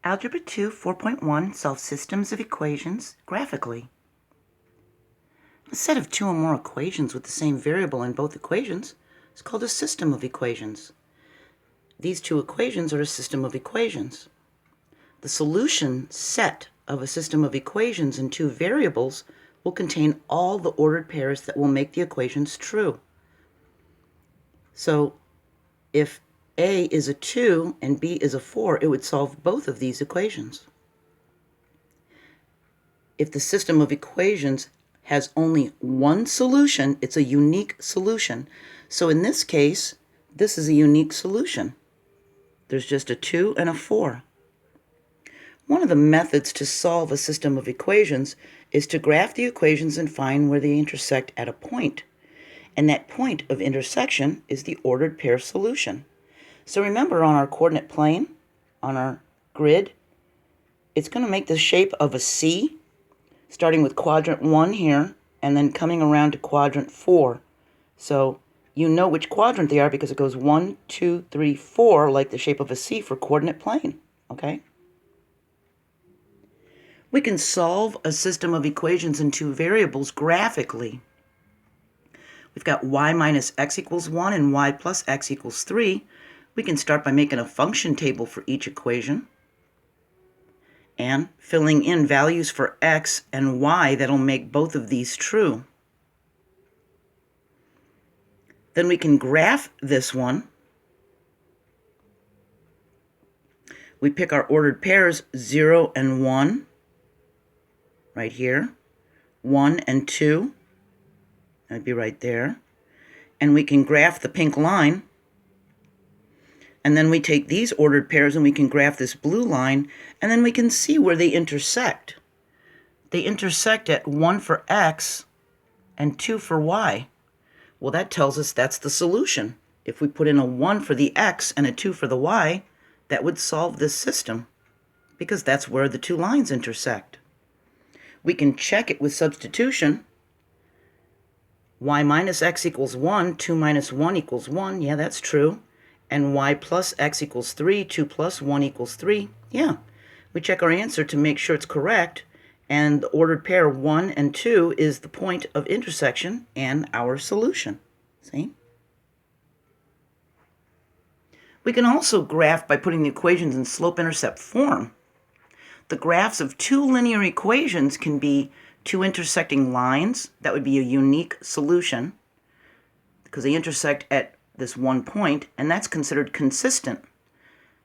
Algebra II 4.1 solves systems of equations graphically. A set of two or more equations with the same variable in both equations is called a system of equations. These two equations are a system of equations. The solution set of a system of equations in two variables will contain all the ordered pairs that will make the equations true. So if A is a 2 and B is a 4, it would solve both of these equations. If the system of equations has only one solution, it's a unique solution. So in this case, this is a unique solution. There's just a 2 and a 4. One of the methods to solve a system of equations is to graph the equations and find where they intersect at a point. And that point of intersection is the ordered pair solution. So remember, on our coordinate plane, on our grid, it's going to make the shape of a C, starting with quadrant 1 here, and then coming around to quadrant 4. So you know which quadrant they are because it goes 1, 2, 3, 4, like the shape of a C for coordinate plane, okay? We can solve a system of equations in two variables graphically. We've got y minus x equals 1 and y plus x equals 3. We can start by making a function table for each equation and filling in values for x and y that'll make both of these true. Then we can graph this one. We pick our ordered pairs 0 and 1 right here, 1 and 2, that'd be right there, and we can graph the pink line. And then we take these ordered pairs and we can graph this blue line, and then we can see where they intersect. They intersect at 1 for x and 2 for y. Well, that tells us that's the solution. If we put in a 1 for the x and a 2 for the y, that would solve this system, because that's where the two lines intersect. We can check it with substitution. Y minus x equals 1, 2 minus 1 equals 1. Yeah, that's true. And y plus x equals 3, 2 plus 1 equals 3. Yeah, we check our answer to make sure it's correct, and the ordered pair 1 and 2 is the point of intersection and our solution. See? We can also graph by putting the equations in slope-intercept form. The graphs of two linear equations can be two intersecting lines. That would be a unique solution because they intersect at this one point, and that's considered consistent.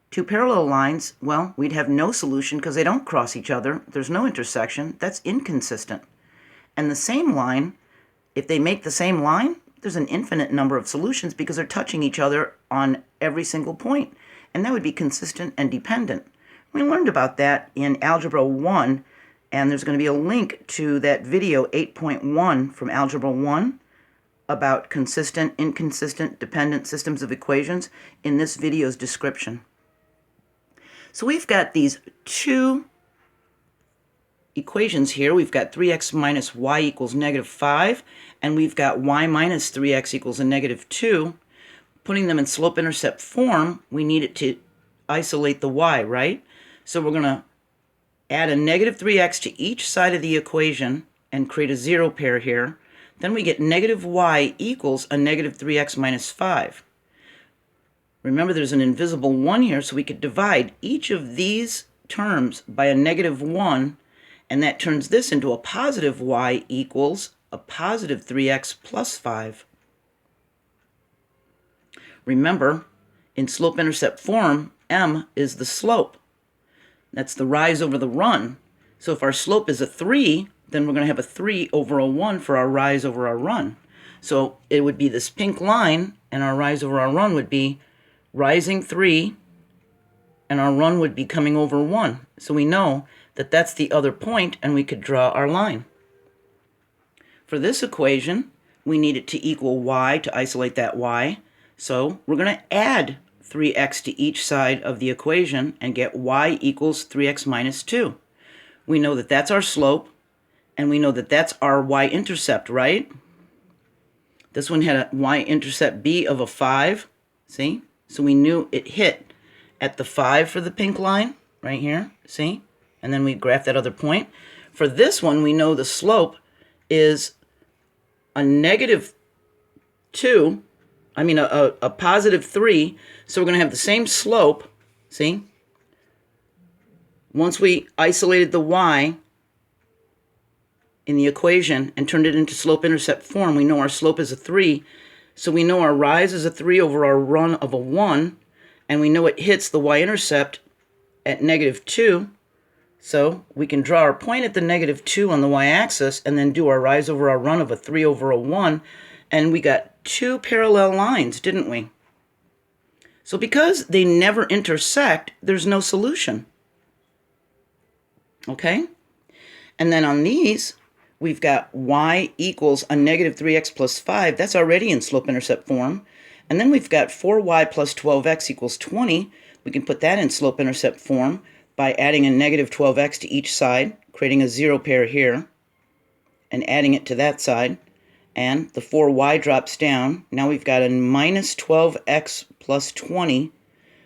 Two parallel lines, well, we'd have no solution because they don't cross each other. There's no intersection. That's inconsistent. And the same line, if they make the same line, there's an infinite number of solutions because they're touching each other on every single point, and that would be consistent and dependent. We learned about that in Algebra I, and there's going to be a link to that video 8.1 from Algebra I about consistent, inconsistent, dependent systems of equations in this video's description. So we've got these two equations here. We've got 3x minus y equals -5, and we've got y minus 3x equals a -2. Putting them in slope-intercept form, we need it to isolate the y, right? So we're going to add a -3x to each side of the equation and create a 0 pair here. Then we get -y equals a -3x minus 5. Remember, there's an invisible 1 here, so we could divide each of these terms by a -1, and that turns this into a positive y equals a positive 3x plus 5. Remember, in slope-intercept form, m is the slope. That's the rise over the run. So if our slope is a 3, then we're going to have a 3 over a 1 for our rise over our run. So it would be this pink line, and our rise over our run would be rising 3, and our run would be coming over 1. So we know that that's the other point, and we could draw our line. For this equation, we need it to equal y to isolate that y. So we're going to add 3x to each side of the equation and get y equals 3x minus 2. We know that that's our slope, and we know that that's our y-intercept, right? This one had a y-intercept b of a 5, see? So we knew it hit at the 5 for the pink line, right here, see? And then we graph that other point. For this one, we know the slope is a negative 2, a positive 3, so we're going to have the same slope, see? Once we isolated the y in the equation and turned it into slope-intercept form, we know our slope is a 3, so we know our rise is a 3 over our run of a 1, and we know it hits the y-intercept at negative 2, so we can draw our point at the negative 2 on the y-axis and then do our rise over our run of a 3 over a 1, and we got two parallel lines, didn't we? So because they never intersect, there's no solution. Okay? And then on these, we've got y equals a negative 3x plus 5. That's already in slope-intercept form. And then we've got 4y plus 12x equals 20. We can put that in slope-intercept form by adding a negative 12x to each side, creating a 0 pair here, and adding it to that side. And the 4y drops down. Now we've got a minus 12x plus 20.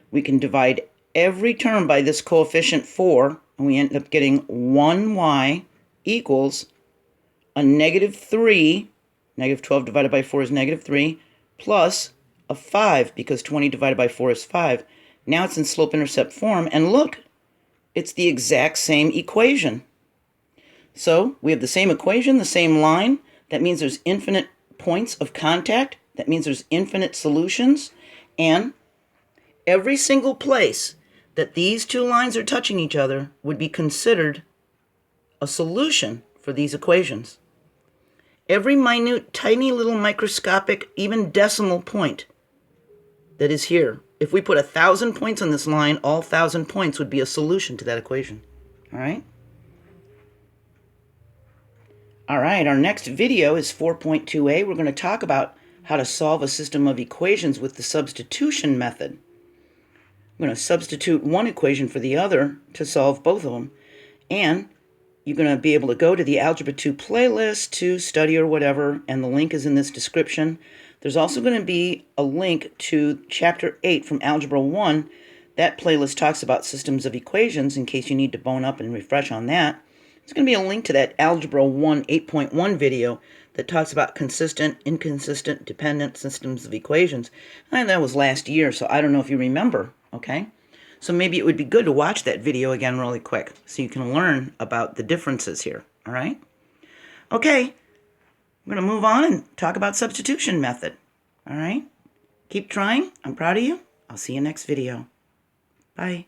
We can divide every term by this coefficient 4, and we end up getting 1y equals a negative 3, negative 12 divided by 4 is negative 3, plus a 5, because 20 divided by 4 is 5. Now it's in slope-intercept form, and look, it's the exact same equation. So we have the same equation, the same line. That means there's infinite points of contact. That means there's infinite solutions. And every single place that these two lines are touching each other would be considered a solution for these equations. Every minute, tiny little microscopic, even decimal point that is here, if we put 1,000 points on this line, all 1,000 points would be a solution to that equation. All right? All right, our next video is 4.2a. We're going to talk about how to solve a system of equations with the substitution method. I'm going to substitute one equation for the other to solve both of them. And you're going to be able to go to the Algebra II playlist to study or whatever, and the link is in this description. There's also going to be a link to Chapter 8 from Algebra I. That playlist talks about systems of equations in case you need to bone up and refresh on that. There's going to be a link to that Algebra I 8.1 video that talks about consistent, inconsistent, dependent systems of equations. And that was last year, so I don't know if you remember, okay? So maybe it would be good to watch that video again really quick so you can learn about the differences here, all right? Okay, I'm going to move on and talk about substitution method, all right? Keep trying. I'm proud of you. I'll see you next video. Bye.